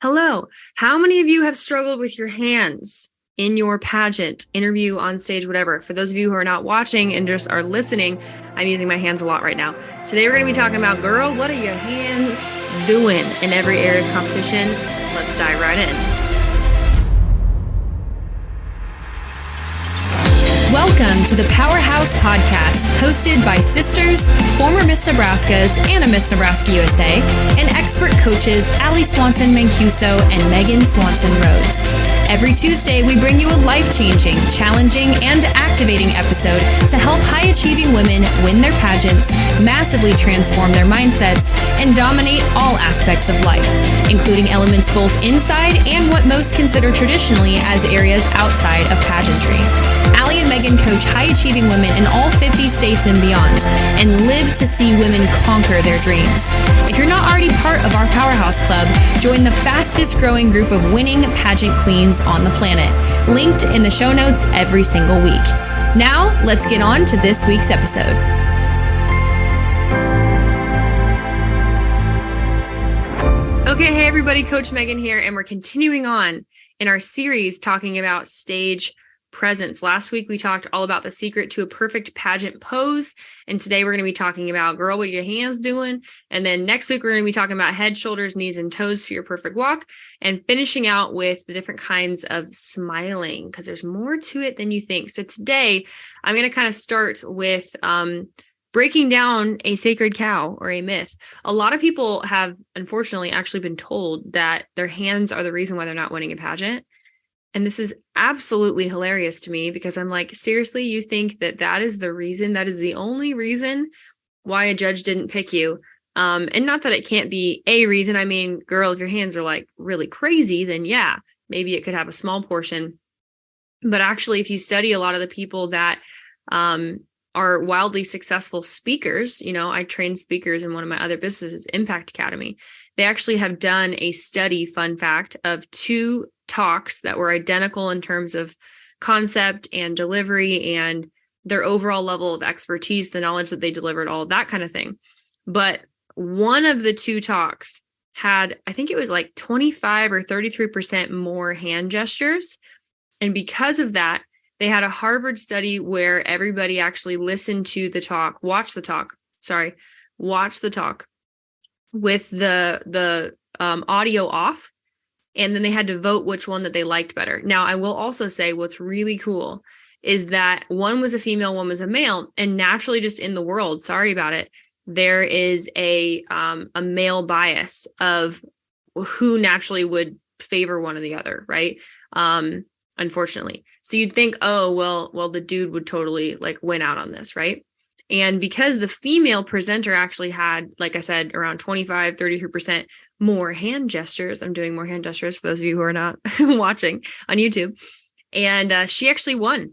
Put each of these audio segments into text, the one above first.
Hello. How many of you have struggled with your hands in your pageant, interview, on stage, whatever? For those of you who are not watching and just are listening, I'm using my hands a lot right now. Today we're going to be talking about, girl, what are your hands doing in every area of competition? Let's dive right in. Welcome to the Powerhouse Podcast, hosted by sisters, former Miss Nebraskas, and a Miss Nebraska USA, and expert coaches Allie Swanson Mancuso and Megan Swanson Rhodes. Every Tuesday, we bring you a life-changing, challenging, and activating episode to help high-achieving women win their pageants, massively transform their mindsets, and dominate all aspects of life, including elements both inside and what most consider traditionally as areas outside of pageantry. Allie and Megan coach high-achieving women in all 50 states and beyond, and live to see women conquer their dreams. If you're not already part of our Powerhouse Club, join the fastest-growing group of winning pageant queens on the planet, linked in the show notes every single week. Now, let's get on to this week's episode. Okay, hey everybody, Coach Megan here, and we're continuing on in our series talking about stage presence. Last week, we talked all about the secret to a perfect pageant pose. And today we're going to be talking about, girl, what are your hands doing? And then next week, we're going to be talking about head, shoulders, knees, and toes for your perfect walk, and finishing out with the different kinds of smiling, because there's more to it than you think. So today I'm going to kind of start with breaking down a sacred cow or a myth. A lot of people have, unfortunately, actually been told that their hands are the reason why they're not winning a pageant. And this is absolutely hilarious to me, because I'm like, seriously, you think that that is the reason? That is the only reason why a judge didn't pick you? And not that it can't be a reason. I mean, girl, if your hands are like really crazy, then yeah, maybe it could have a small portion. But actually, if you study a lot of the people that are wildly successful speakers, I train speakers in one of my other businesses, Impact Academy. They actually have done a study, fun fact, of two talks that were identical in terms of concept and delivery and their overall level of expertise, the knowledge that they delivered, all that kind of thing. But one of the two talks had, I think it was like 25 or 33% more hand gestures. And because of that, they had a Harvard study where everybody actually listened to the talk, watch the talk with the audio off. And then they had to vote which one that they liked better. Now, I will also say what's really cool is that one was a female, one was a male. And naturally, just in the world, sorry about it, there is a male bias of who naturally would favor one or the other, right? Unfortunately. So you'd think, oh, well, the dude would totally win out on this, right? And because the female presenter actually had, like I said, around 25, 33% more hand gestures. I'm doing more hand gestures for those of you who are not watching on YouTube. And she actually won.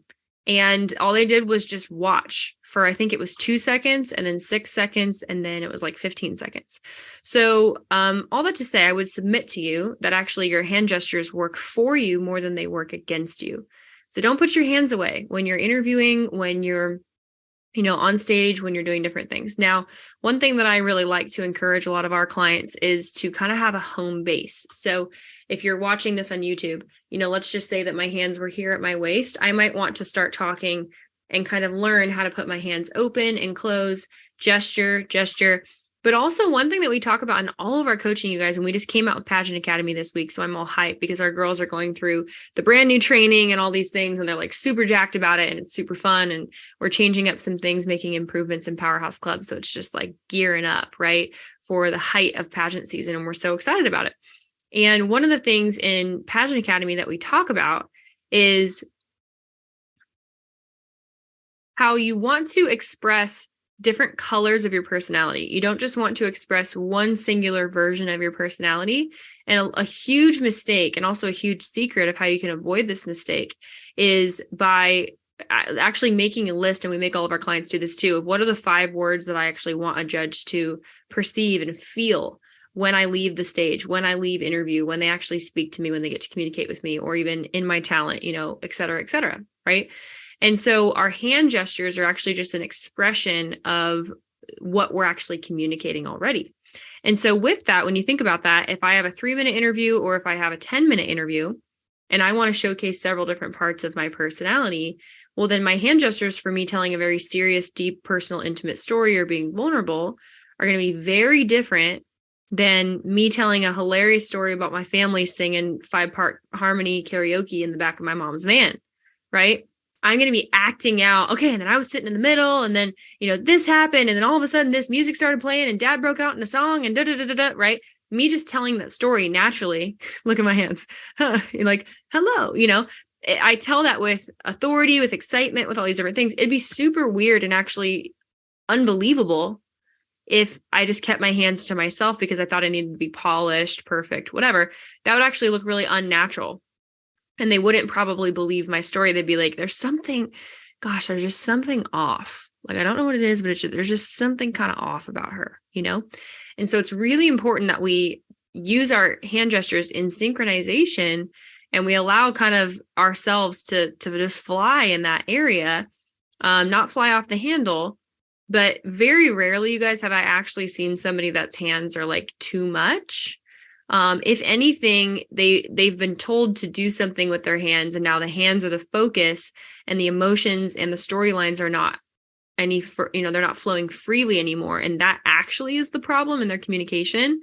And all they did was just watch for, I think it was 2 seconds, and then 6 seconds, and then it was like 15 seconds. So all that to say, I would submit to you that actually your hand gestures work for you more than they work against you. So don't put your hands away when you're interviewing, when you're on stage, when you're doing different things. Now, one thing that I really like to encourage a lot of our clients is to kind of have a home base. So if you're watching this on YouTube, let's just say that my hands were here at my waist. I might want to start talking and kind of learn how to put my hands open and close, gesture. But also one thing that we talk about in all of our coaching, you guys, and we just came out with Pageant Academy this week. So I'm all hyped because our girls are going through the brand new training and all these things, and they're like super jacked about it. And it's super fun. And we're changing up some things, making improvements in Powerhouse Club. So it's just like gearing up, right, for the height of pageant season. And we're so excited about it. And one of the things in Pageant Academy that we talk about is how you want to express different colors of your personality. You don't just want to express one singular version of your personality. And a huge mistake, and also a huge secret of how you can avoid this mistake, is by actually making a list, and we make all of our clients do this too, of what are the 5 words that I actually want a judge to perceive and feel when I leave the stage, when I leave interview, when they actually speak to me, when they get to communicate with me, or even in my talent, et cetera, right? And so our hand gestures are actually just an expression of what we're actually communicating already. And so with that, when you think about that, if I have a 3-minute interview or if I have a 10-minute interview and I want to showcase several different parts of my personality, well, then my hand gestures for me telling a very serious, deep, personal, intimate story or being vulnerable are going to be very different than me telling a hilarious story about my family singing 5-part harmony karaoke in the back of my mom's van, right? I'm going to be acting out. Okay. And then I was sitting in the middle and then, this happened. And then all of a sudden this music started playing and dad broke out in a song and right? Me just telling that story naturally, look at my hands, You're like, hello, I tell that with authority, with excitement, with all these different things. It'd be super weird and actually unbelievable if I just kept my hands to myself because I thought I needed to be polished, perfect, whatever. That would actually look really unnatural. And they wouldn't probably believe my story. They'd be like, there's just something off. Like, I don't know what it is, but there's just something kind of off about her, And so it's really important that we use our hand gestures in synchronization and we allow kind of ourselves to just fly in that area, not fly off the handle. But very rarely, you guys, have I actually seen somebody that's hands are like too much. If anything, they've been told to do something with their hands, and now the hands are the focus, and the emotions and the storylines are not they're not flowing freely anymore. And that actually is the problem in their communication,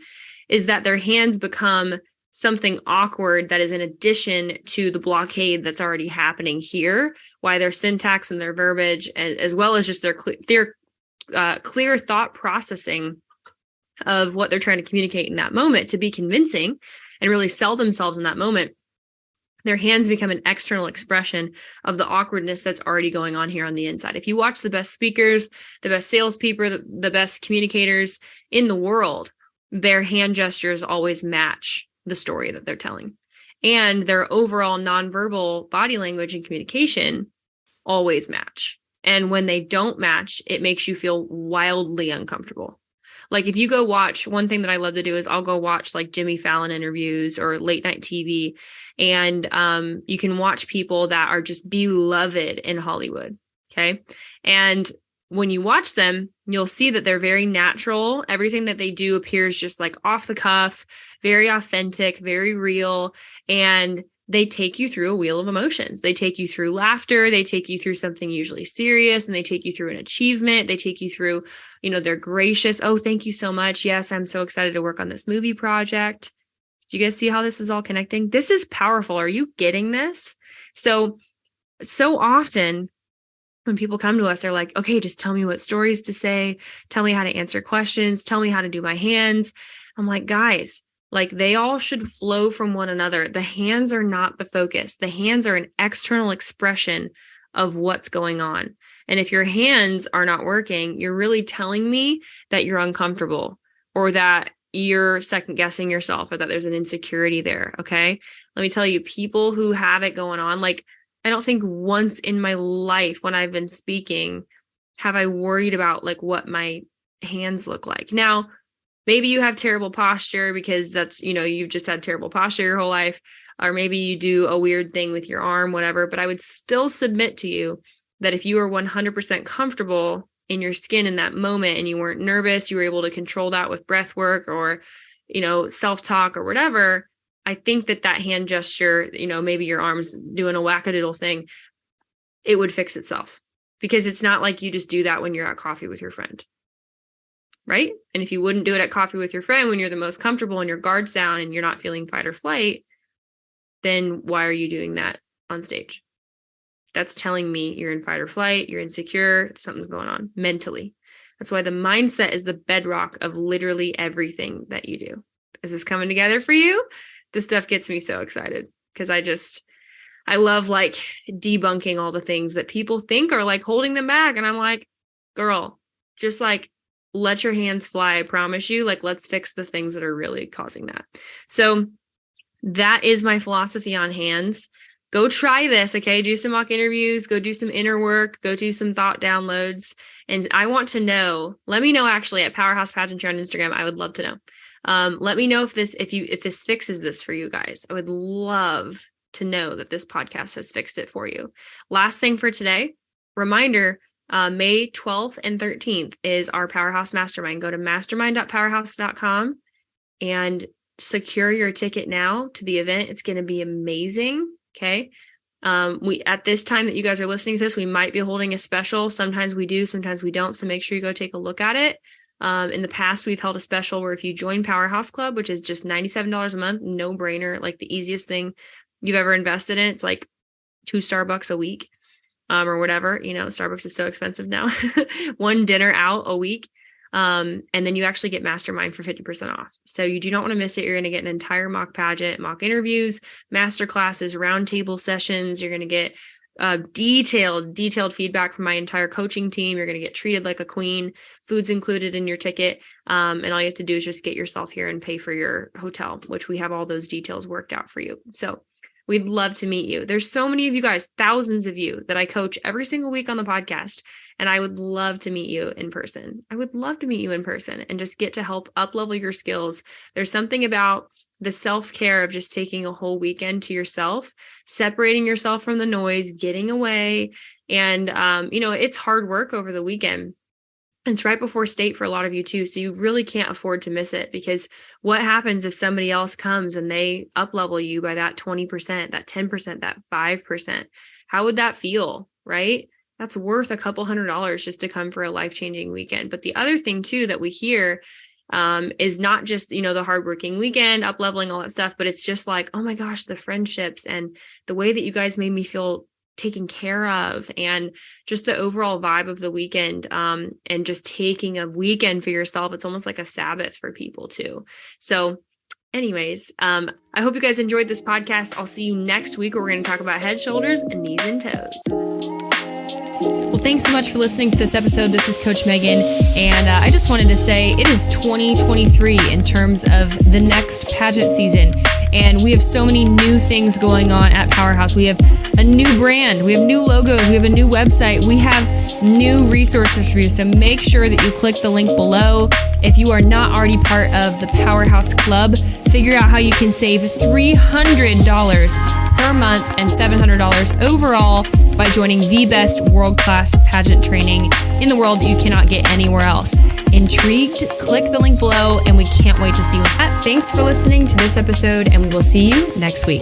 is that their hands become something awkward that is in addition to the blockade that's already happening here, why their syntax and their verbiage, as well as just their clear thought processing of what they're trying to communicate in that moment to be convincing and really sell themselves in that moment, their hands become an external expression of the awkwardness that's already going on here on the inside. If you watch the best speakers, the best salespeople, the best communicators in the world, their hand gestures always match the story that they're telling. And their overall nonverbal body language and communication always match. And when they don't match, it makes you feel wildly uncomfortable. Like if you go watch, one thing that I love to do is I'll go watch like Jimmy Fallon interviews or late night TV. And you can watch people that are just beloved in Hollywood. Okay. And when you watch them, you'll see that they're very natural. Everything that they do appears just like off the cuff, very authentic, very real. And they take you through a wheel of emotions. They take you through laughter. They take you through something usually serious, and they take you through an achievement. They take you through, they're gracious. Oh, thank you so much. Yes, I'm so excited to work on this movie project. Do you guys see how this is all connecting? This is powerful. Are you getting this? So often when people come to us, they're like, okay, just tell me what stories to say. Tell me how to answer questions. Tell me how to do my hands. I'm like, guys, like they all should flow from one another. The hands are not the focus. The hands are an external expression of what's going on. And if your hands are not working, you're really telling me that you're uncomfortable or that you're second guessing yourself or that there's an insecurity there. Okay. Let me tell you, people who have it going on, like, I don't think once in my life when I've been speaking, have I worried about like what my hands look like. Now, maybe you have terrible posture because that's, you've just had terrible posture your whole life, or maybe you do a weird thing with your arm, whatever, but I would still submit to you that if you are 100% comfortable in your skin in that moment and you weren't nervous, you were able to control that with breath work or, self-talk or whatever, I think that hand gesture, maybe your arm's doing a wackadoodle thing, it would fix itself because it's not like you just do that when you're at coffee with your friend. Right? And if you wouldn't do it at coffee with your friend when you're the most comfortable and your guard's down and you're not feeling fight or flight, then why are you doing that on stage? That's telling me you're in fight or flight, you're insecure, something's going on mentally. That's why the mindset is the bedrock of literally everything that you do. Is this coming together for you? This stuff gets me so excited because I love like debunking all the things that people think are like holding them back. And I'm like, girl, just like, let your hands fly. I promise you, like, let's fix the things that are really causing that. So that is my philosophy on hands. Go try this. Okay. Do some mock interviews, go do some inner work, go do some thought downloads. And I want to know, let me know actually at Powerhouse Pageantry on Instagram. I would love to know. Let me know if this fixes this for you guys. I would love to know that this podcast has fixed it for you. Last thing for today, reminder, May 12th and 13th is our Powerhouse Mastermind. Go to mastermind.powerhouse.com and secure your ticket now to the event. It's going to be amazing. Okay. We, at this time that you guys are listening to this, we might be holding a special. Sometimes we do, sometimes we don't. So make sure you go take a look at it. In the past, we've held a special where if you join Powerhouse Club, which is just $97 a month, no brainer, like the easiest thing you've ever invested in, it's like 2 Starbucks a week, or whatever, Starbucks is so expensive now, 1 dinner out a week. And then you actually get Mastermind for 50% off. So you do not want to miss it. You're going to get an entire mock pageant, mock interviews, master classes, roundtable sessions. You're going to get detailed feedback from my entire coaching team. You're going to get treated like a queen. Food's included in your ticket. And all you have to do is just get yourself here and pay for your hotel, which we have all those details worked out for you. So we'd love to meet you. There's so many of you guys, thousands of you that I coach every single week on the podcast. And I would love to meet you in person. I would love to meet you in person and just get to help up-level your skills. There's something about the self-care of just taking a whole weekend to yourself, separating yourself from the noise, getting away. And, it's hard work over the weekend. It's right before state for a lot of you too. So you really can't afford to miss it, because what happens if somebody else comes and they up-level you by that 20%, that 10%, that 5%? How would that feel, right? That's worth a couple $100 just to come for a life-changing weekend. But the other thing too that we hear is not just, the hardworking weekend, up-leveling, all that stuff, but it's just like, oh my gosh, the friendships and the way that you guys made me feel taken care of, and just the overall vibe of the weekend, and just taking a weekend for yourself. It's almost like a Sabbath for people too. So anyways, I hope you guys enjoyed this podcast. I'll see you next week where we're going to talk about head, shoulders, and knees and toes. Well, thanks so much for listening to this episode. This is Coach Megan, and I just wanted to say it is 2023 in terms of the next pageant season, and we have so many new things going on at Powerhouse. We have a new brand, we have new logos, we have a new website, we have new resources for you, so make sure that you click the link below. If you are not already part of the Powerhouse Club, figure out how you can save $300 per month and $700 overall by joining the best world-class pageant training in the world that you cannot get anywhere else. Intrigued? Click the link below, and we can't wait to see you. Thanks for listening to this episode, and we will see you next week.